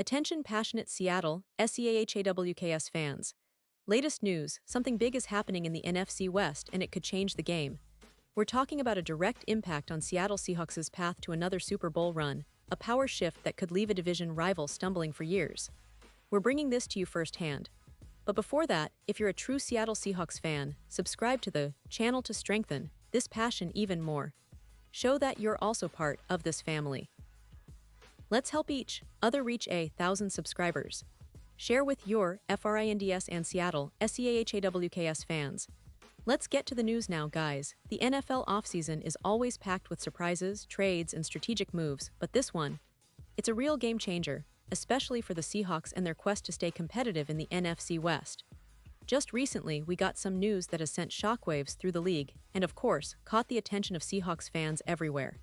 Attention passionate Seattle, SEAHAWKS fans. Latest news, something big is happening in the NFC West and it could change the game. We're talking about a direct impact on Seattle Seahawks' path to another Super Bowl run, a power shift that could leave a division rival stumbling for years. We're bringing this to you firsthand. But before that, if you're a true Seattle Seahawks fan, subscribe to the channel to strengthen this passion even more. Show that you're also part of this family. Let's help each other reach 1,000 subscribers. Share with your FRINDS and Seattle SEAHAWKS fans. Let's get to the news now, guys. The NFL offseason is always packed with surprises, trades, and strategic moves, but this one, it's a real game changer, especially for the Seahawks and their quest to stay competitive in the NFC West. Just recently, we got some news that has sent shockwaves through the league and, of course, caught the attention of Seahawks fans everywhere.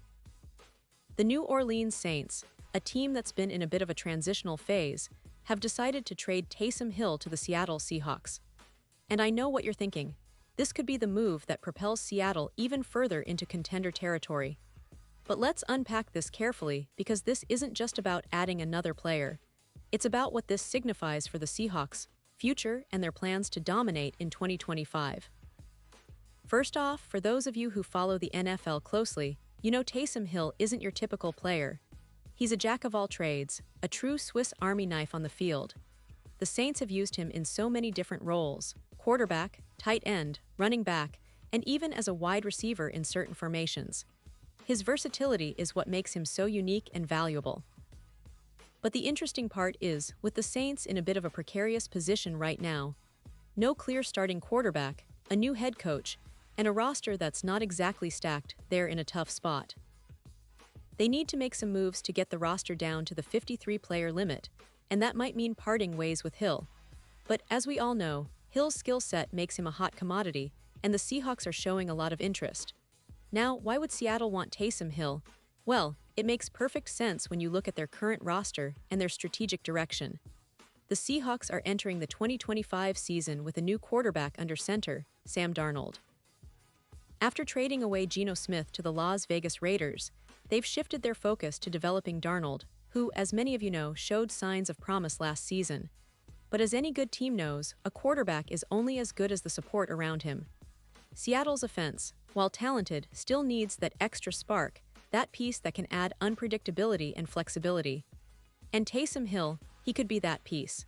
The New Orleans Saints, a team that's been in a bit of a transitional phase, have decided to trade Taysom Hill to the Seattle Seahawks. And I know what you're thinking. This could be the move that propels Seattle even further into contender territory. But let's unpack this carefully because this isn't just about adding another player. It's about what this signifies for the Seahawks' future and their plans to dominate in 2025. First off, for those of you who follow the NFL closely, you know Taysom Hill isn't your typical player. He's a jack of all trades, a true Swiss Army knife on the field. The Saints have used him in so many different roles: quarterback, tight end, running back, and even as a wide receiver in certain formations. His versatility is what makes him so unique and valuable. But the interesting part is, with the Saints in a bit of a precarious position right now, no clear starting quarterback, a new head coach, and a roster that's not exactly stacked, they're in a tough spot. They need to make some moves to get the roster down to the 53-player limit, and that might mean parting ways with Hill. But as we all know, Hill's skill set makes him a hot commodity, and the Seahawks are showing a lot of interest. Now, why would Seattle want Taysom Hill? Well, it makes perfect sense when you look at their current roster and their strategic direction. The Seahawks are entering the 2025 season with a new quarterback under center, Sam Darnold. After trading away Geno Smith to the Las Vegas Raiders, they've shifted their focus to developing Darnold, who, as many of you know, showed signs of promise last season. But as any good team knows, a quarterback is only as good as the support around him. Seattle's offense, while talented, still needs that extra spark, that piece that can add unpredictability and flexibility. And Taysom Hill, he could be that piece.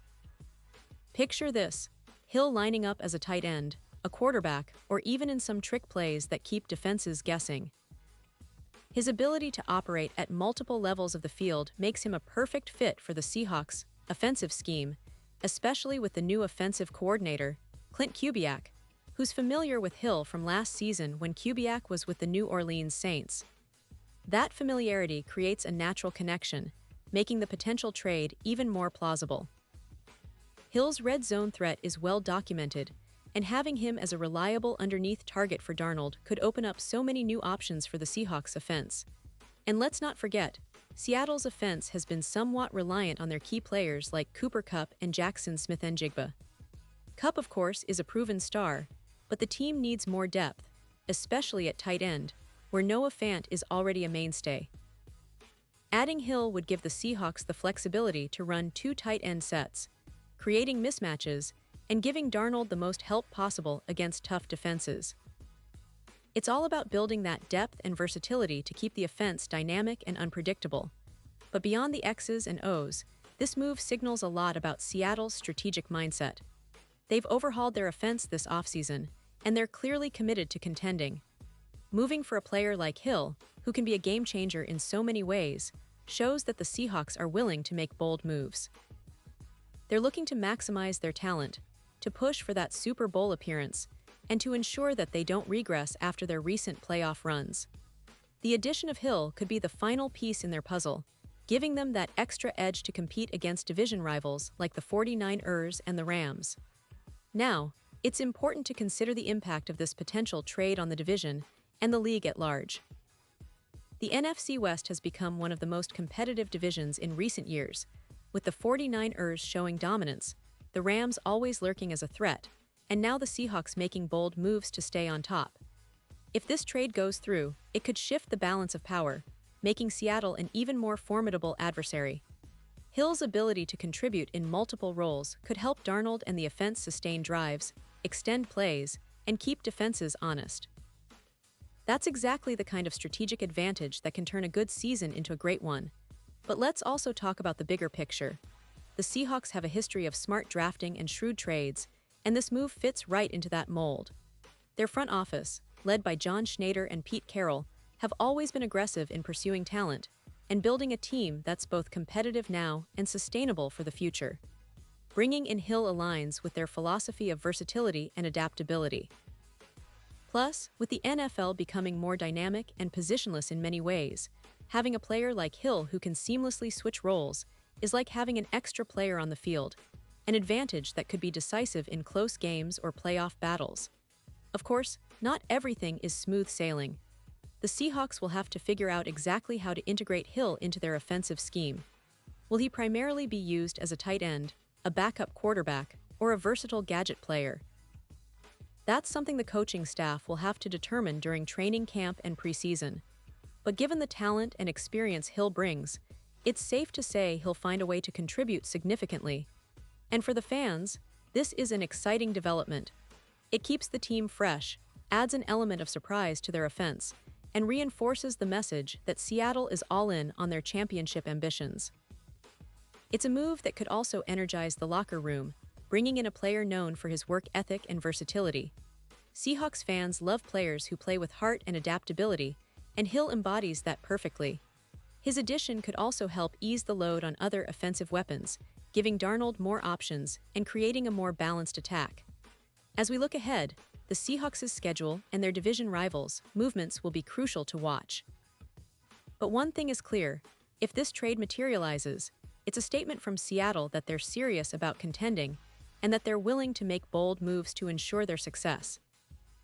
Picture this: Hill lining up as a tight end, a quarterback, or even in some trick plays that keep defenses guessing. His ability to operate at multiple levels of the field makes him a perfect fit for the Seahawks' offensive scheme, especially with the new offensive coordinator, Clint Kubiak, who's familiar with Hill from last season when Kubiak was with the New Orleans Saints. That familiarity creates a natural connection, making the potential trade even more plausible. Hill's red zone threat is well documented, and having him as a reliable underneath target for Darnold could open up so many new options for the Seahawks offense. And let's not forget, Seattle's offense has been somewhat reliant on their key players like Cooper Kupp and Jackson Smith-Njigba. Kupp, of course, is a proven star, but the team needs more depth, especially at tight end, where Noah Fant is already a mainstay. Adding Hill would give the Seahawks the flexibility to run two tight end sets, creating mismatches and giving Darnold the most help possible against tough defenses. It's all about building that depth and versatility to keep the offense dynamic and unpredictable. But beyond the X's and O's, this move signals a lot about Seattle's strategic mindset. They've overhauled their offense this offseason, and they're clearly committed to contending. Moving for a player like Hill, who can be a game changer in so many ways, shows that the Seahawks are willing to make bold moves. They're looking to maximize their talent, to push for that Super Bowl appearance, and to ensure that they don't regress after their recent playoff runs. The addition of Hill could be the final piece in their puzzle, giving them that extra edge to compete against division rivals like the 49ers and the Rams. Now, it's important to consider the impact of this potential trade on the division and the league at large. The NFC West has become one of the most competitive divisions in recent years, with the 49ers showing dominance, the Rams always lurking as a threat, and now the Seahawks making bold moves to stay on top. If this trade goes through, it could shift the balance of power, making Seattle an even more formidable adversary. Hill's ability to contribute in multiple roles could help Darnold and the offense sustain drives, extend plays, and keep defenses honest. That's exactly the kind of strategic advantage that can turn a good season into a great one. But let's also talk about the bigger picture. The Seahawks have a history of smart drafting and shrewd trades, and this move fits right into that mold. Their front office, led by John Schneider and Pete Carroll, have always been aggressive in pursuing talent and building a team that's both competitive now and sustainable for the future. Bringing in Hill aligns with their philosophy of versatility and adaptability. Plus, with the NFL becoming more dynamic and positionless in many ways, having a player like Hill who can seamlessly switch roles is like having an extra player on the field, an advantage that could be decisive in close games or playoff battles. Of course, not everything is smooth sailing. The Seahawks will have to figure out exactly how to integrate Hill into their offensive scheme. Will he primarily be used as a tight end, a backup quarterback, or a versatile gadget player? That's something the coaching staff will have to determine during training camp and preseason. But given the talent and experience Hill brings, it's safe to say he'll find a way to contribute significantly. And for the fans, this is an exciting development. It keeps the team fresh, adds an element of surprise to their offense, and reinforces the message that Seattle is all in on their championship ambitions. It's a move that could also energize the locker room, bringing in a player known for his work ethic and versatility. Seahawks fans love players who play with heart and adaptability, and Hill embodies that perfectly. His addition could also help ease the load on other offensive weapons, giving Darnold more options and creating a more balanced attack. As we look ahead, the Seahawks' schedule and their division rivals' movements will be crucial to watch. But one thing is clear: if this trade materializes, it's a statement from Seattle that they're serious about contending and that they're willing to make bold moves to ensure their success.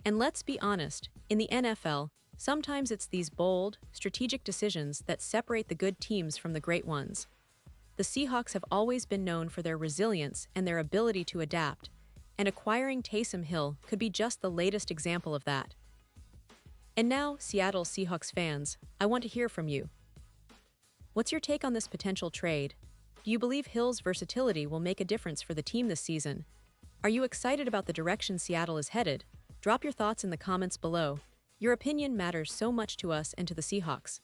And let's be honest, in the NFL, sometimes it's these bold, strategic decisions that separate the good teams from the great ones. The Seahawks have always been known for their resilience and their ability to adapt, and acquiring Taysom Hill could be just the latest example of that. And now, Seattle Seahawks fans, I want to hear from you. What's your take on this potential trade? Do you believe Hill's versatility will make a difference for the team this season? Are you excited about the direction Seattle is headed? Drop your thoughts in the comments below. Your opinion matters so much to us and to the Seahawks.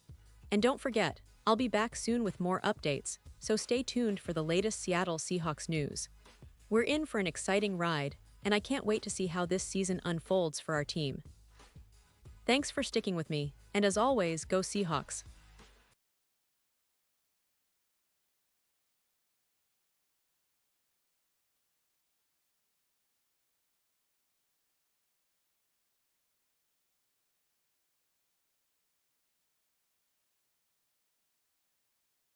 And don't forget, I'll be back soon with more updates, so stay tuned for the latest Seattle Seahawks news. We're in for an exciting ride, and I can't wait to see how this season unfolds for our team. Thanks for sticking with me, and as always, go Seahawks.